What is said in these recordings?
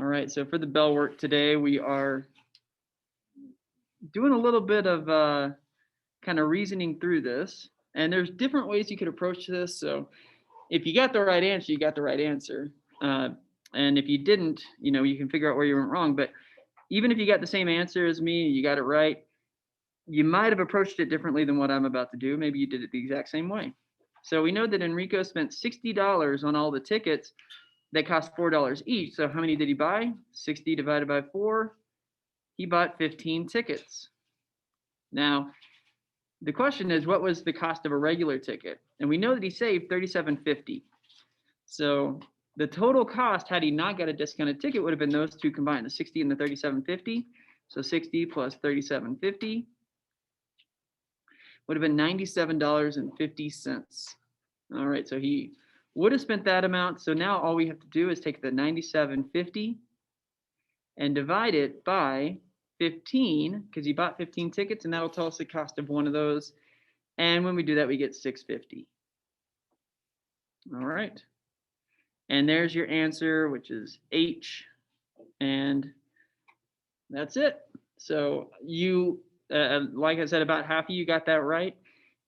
All right, so for the bell work today, we are doing a little bit of kind of reasoning through this. And there's different ways you could approach this. So if you got the right answer, you got the right answer. And if you didn't, you can figure out where you went wrong. But even if you got the same answer as me, you got it right, you might have approached it differently than what I'm about to do. Maybe you did it the exact same way. So we know that Enrico spent $60 on all the tickets that cost $4 each. So how many did he buy? 60 divided by 4. He bought 15 tickets. Now, the question is, what was the cost of a regular ticket? And we know that he saved $37.50. So the total cost, had he not got a discounted ticket, would have been those two combined, the 60 and the $37.50. So 60 plus $37.50 would have been $97.50. All right, so he would have spent that amount. So now all we have to do is take the $97.50 and divide it by 15, because he bought 15 tickets, and that'll tell us the cost of one of those. And when we do that, we get $6.50. All right. And there's your answer, which is H. And that's it. So you, like I said, about half of you got that right.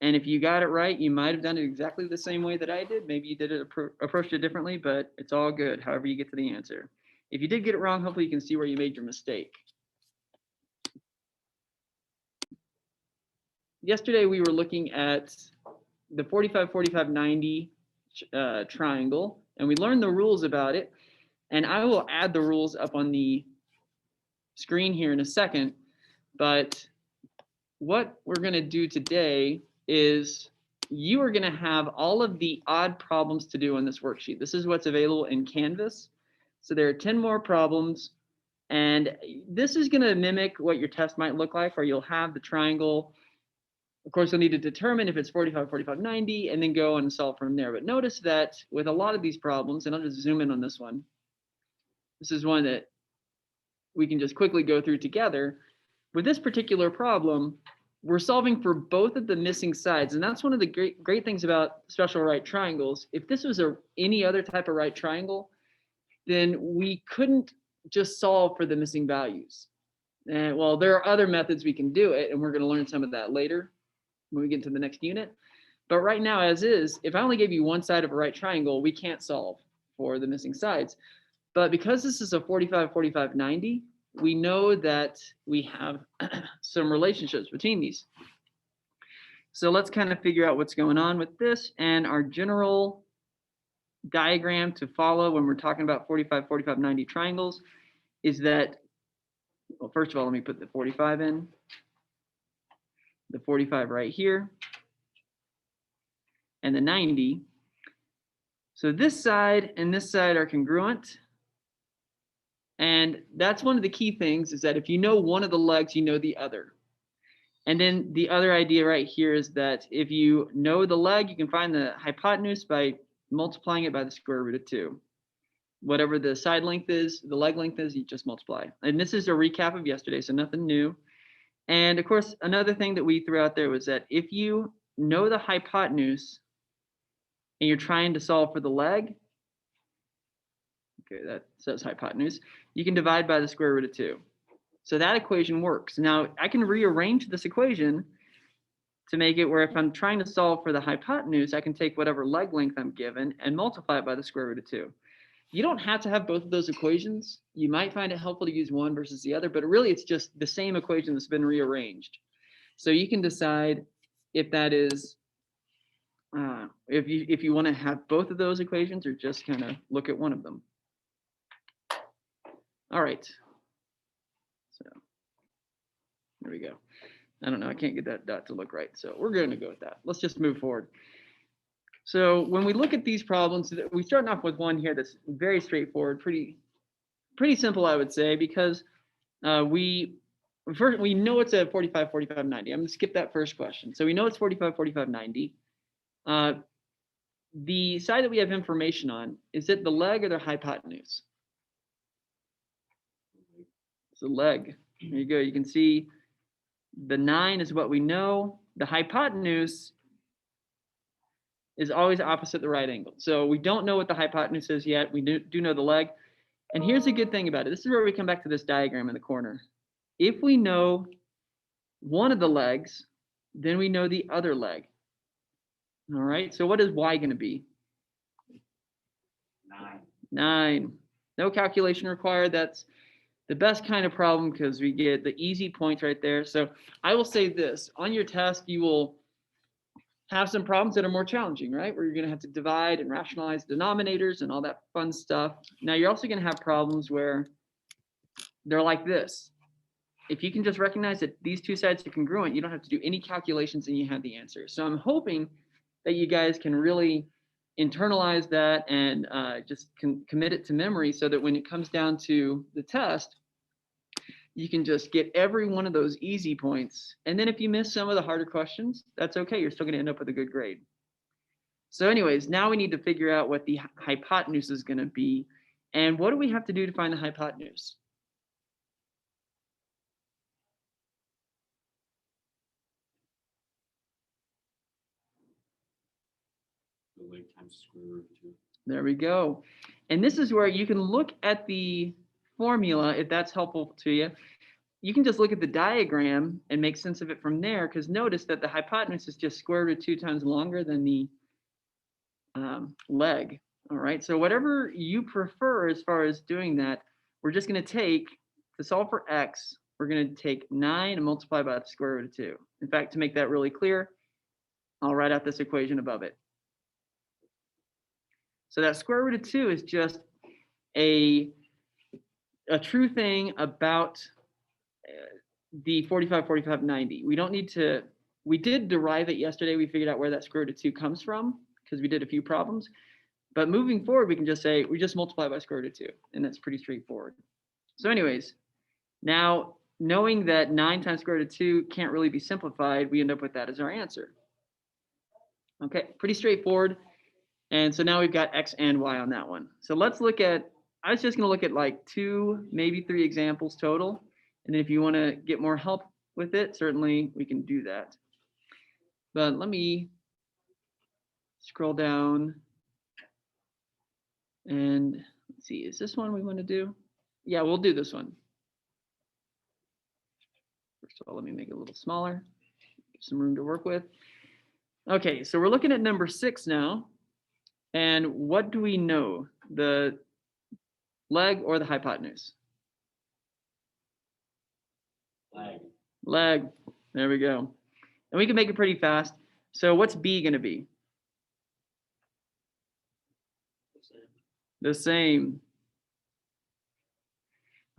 And if you got it right, you might have done it exactly the same way that I did. Maybe you did it, approached it differently, but it's all good, however you get to the answer. If you did get it wrong, hopefully you can see where you made your mistake. Yesterday, we were looking at the 45, 45, 90 triangle, and we learned the rules about it. And I will add the rules up on the screen here in a second. But what we're going to do today is you are going to have all of the odd problems to do on this worksheet. This is what's available in Canvas. So there are 10 more problems. And this is going to mimic what your test might look like, where you'll have the triangle. Of course, you'll need to determine if it's 45, 45, 90, and then go and solve from there. But notice that with a lot of these problems, and I'll just zoom in on this one. This is one that we can just quickly go through together. With this particular problem, we're solving for both of the missing sides. And that's one of the great things about special right triangles. If this was any other type of right triangle, then we couldn't just solve for the missing values. And well, there are other methods we can do it, and we're going to learn some of that later when we get to the next unit. But right now, as is, if I only gave you one side of a right triangle, we can't solve for the missing sides. But because this is a 45, 45, 90, we know that we have some relationships between these. So let's kind of figure out what's going on with this. And our general diagram to follow when we're talking about 45, 45, 90 triangles is that, well, first of all, let me put the 45 in. The 45 right here, and the 90. So this side and this side are congruent. And that's one of the key things, is that if you know one of the legs, you know the other. And then the other idea right here is that if you know the leg, you can find the hypotenuse by multiplying it by the square root of 2. Whatever the side length is, the leg length is, you just multiply. And this is a recap of yesterday, so nothing new. And of course, another thing that we threw out there was that if you know the hypotenuse and you're trying to solve for the leg, okay, that says hypotenuse, you can divide by the square root of 2. So that equation works. Now, I can rearrange this equation to make it where if I'm trying to solve for the hypotenuse, I can take whatever leg length I'm given and multiply it by the square root of 2. You don't have to have both of those equations. You might find it helpful to use one versus the other, but really it's just the same equation that's been rearranged. So you can decide if that is, if you want to have both of those equations or just kind of look at one of them. All right. So there we go. I don't know. I can't get that dot to look right. So we're going to go with that. Let's just move forward. So when we look at these problems, we start off with one here that's very straightforward, pretty simple, I would say, because we know it's a 45, 45, 90. I'm going to skip that first question. So we know it's 45, 45, 90. The side that we have information on, is it the leg or the hypotenuse? It's the leg. There you go. You can see the 9 is what we know. The hypotenuse is always opposite the right angle. So we don't know what the hypotenuse is yet. We do know the leg. And here's the good thing about it. This is where we come back to this diagram in the corner. If we know one of the legs, then we know the other leg. All right, so what is y going to be? 9. 9. No calculation required. That's the best kind of problem because we get the easy points right there. So I will say this, on your test, you will have some problems that are more challenging, right? Where you're going to have to divide and rationalize denominators and all that fun stuff. Now, you're also going to have problems where they're like this. If you can just recognize that these two sides are congruent, you don't have to do any calculations and you have the answer. So I'm hoping that you guys can really internalize that and just commit it to memory so that when it comes down to the test, you can just get every one of those easy points. And then if you miss some of the harder questions, that's okay. You're still going to end up with a good grade. So anyways, now we need to figure out what the hypotenuse is going to be. And what do we have to do to find the hypotenuse? The leg times square root of 2. There we go. And this is where you can look at the formula if that's helpful to you. You can just look at the diagram and make sense of it from there, because notice that the hypotenuse is just square root of 2 times longer than the leg. All right, so whatever you prefer as far as doing that, we're just going to take, to solve for x, we're going to take 9 and multiply by the square root of 2. In fact, to make that really clear, I'll write out this equation above it. So that square root of 2 is just a true thing about the 45, 45, 90. We don't need to, we did derive it yesterday. We figured out where that square root of 2 comes from because we did a few problems. But moving forward, we can just say, we just multiply by square root of 2. And that's pretty straightforward. So anyways, now knowing that 9 times square root of 2 can't really be simplified, we end up with that as our answer. Okay, pretty straightforward. And so now we've got x and y on that one. So let's look at, I was just going to look at like 2, maybe 3 examples total. And if you want to get more help with it, certainly we can do that. But let me scroll down. And let's see, is this one we want to do? Yeah, we'll do this one. First of all, let me make it a little smaller, give some room to work with. Okay, so we're looking at number 6 now. And what do we know? The leg or the hypotenuse? Leg. Leg. There we go. And we can make it pretty fast. So what's B going to be? The same.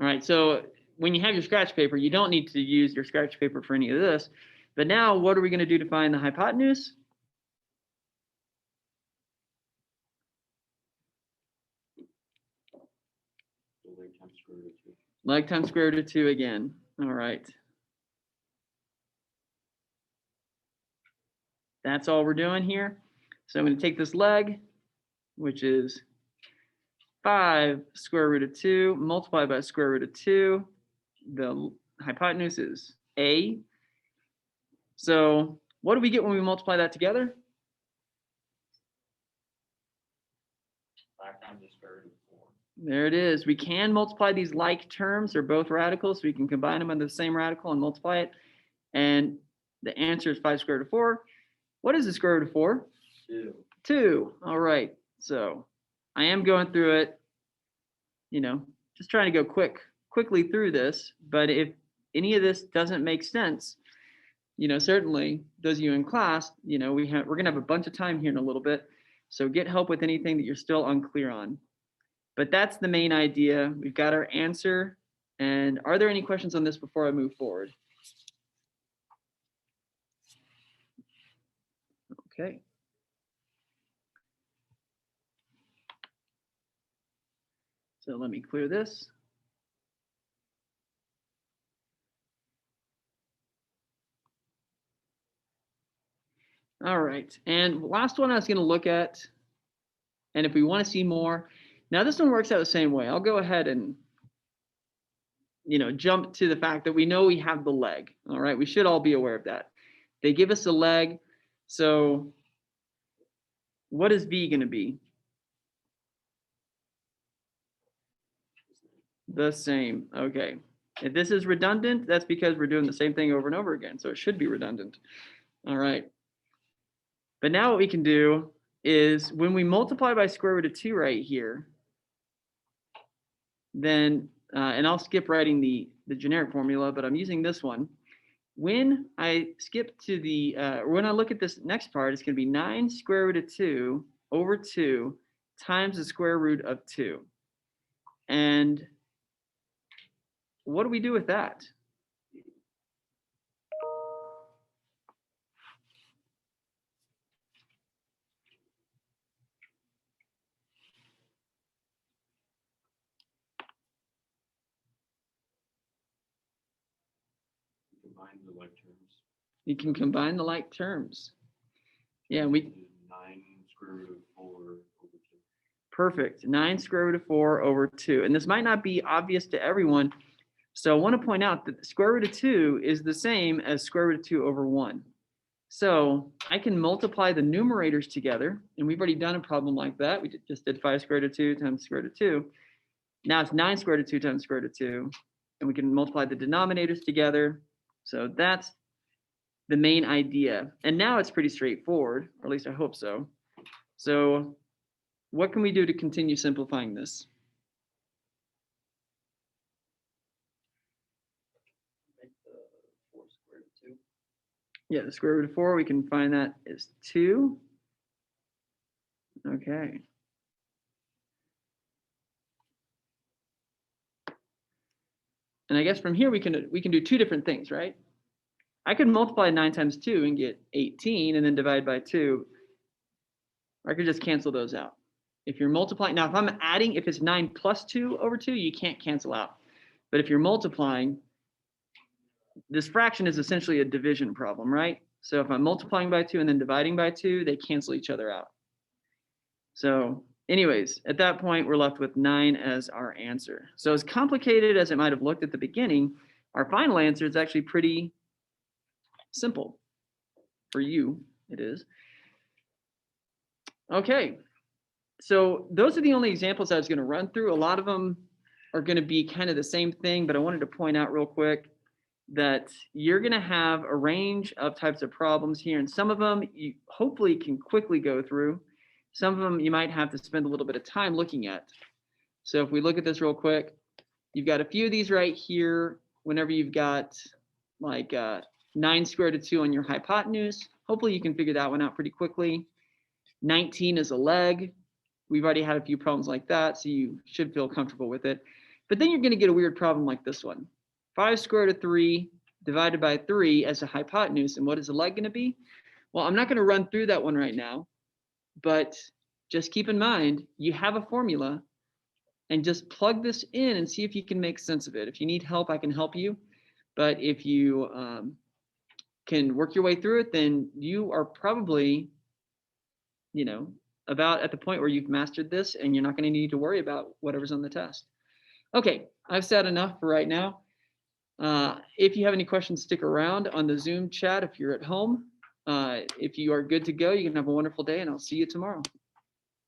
All right, so when you have your scratch paper, you don't need to use your scratch paper for any of this. But now what are we going to do to find the hypotenuse? Leg times square root of 2. Leg times square root of 2 again. All right. That's all we're doing here. So I'm going to take this leg, which is 5 square root of 2, multiplied by square root of 2. The hypotenuse is A. So what do we get when we multiply that together? 5 times the square root of 4. There it is. We can multiply these like terms. They're both radicals. So we can combine them under the same radical and multiply it. And the answer is 5 square root of 4. What is the square root of 4? 2. 2. All right. So I am going through it, just trying to go quickly through this. But if any of this doesn't make sense, certainly those of you in class, we're going to have a bunch of time here in a little bit. So get help with anything that you're still unclear on. But that's the main idea. We've got our answer. And are there any questions on this before I move forward? Okay. So let me clear this. All right, and last one I was going to look at, and if we want to see more, now this one works out the same way. I'll go ahead and, jump to the fact that we know we have the leg. All right, we should all be aware of that. They give us a leg, so what is V going to be? The same. Okay. If this is redundant, that's because we're doing the same thing over and over again. So it should be redundant. All right. But now what we can do is when we multiply by square root of 2 right here, then, and I'll skip writing the generic formula, but I'm using this one. When I skip to the, when I look at this next part, it's going to be 9 square root of 2 over 2 times the square root of 2. And what do we do with that? Combine the like terms. You can combine the like terms. Yeah, we 9 square root of 4 over 2. perfect. 9 square root of 4 over 2. And this might not be obvious to everyone. So I want to point out that the square root of 2 is the same as square root of 2 over 1. So I can multiply the numerators together. And we've already done a problem like that. We just did 5 square root of 2 times square root of 2. Now it's 9 square root of 2 times square root of 2. And we can multiply the denominators together. So that's the main idea. And now it's pretty straightforward, or at least I hope so. So what can we do to continue simplifying this? Make the 4 square root of 2. Yeah, the square root of 4, we can find that is 2. Okay. And I guess from here we can do two different things, right? I could multiply 9 times 2 and get 18 and then divide by 2. Or I could just cancel those out. If you're multiplying, now if I'm adding, if it's 9 plus 2 over 2, you can't cancel out. But if you're multiplying, this fraction is essentially a division problem, right? So if I'm multiplying by 2 and then dividing by 2, they cancel each other out. So anyways, at that point, we're left with 9 as our answer. So as complicated as it might have looked at the beginning, our final answer is actually pretty simple. For you, it is. Okay, so those are the only examples I was going to run through. A lot of them are going to be kind of the same thing, but I wanted to point out real quick that you're going to have a range of types of problems here, and some of them you hopefully can quickly go through. Some of them you might have to spend a little bit of time looking at. So if we look at this real quick, you've got a few of these right here. Whenever you've got like 9 square root of 2 on your hypotenuse, hopefully you can figure that one out pretty quickly. 19 is a leg. We've already had a few problems like that, so you should feel comfortable with it. But then you're going to get a weird problem like this one. 5 square root of 3 divided by 3 as a hypotenuse. And what is the leg going to be? Well, I'm not going to run through that one right now, but just keep in mind, you have a formula and just plug this in and see if you can make sense of it. If you need help, I can help you. But if you can work your way through it, then you are probably, you know, about at the point where you've mastered this and you're not going to need to worry about whatever's on the test. Okay, I've said enough for right now. If you have any questions, stick around on the Zoom chat if you're at home. If you are good to go, you can have a wonderful day, and I'll see you tomorrow.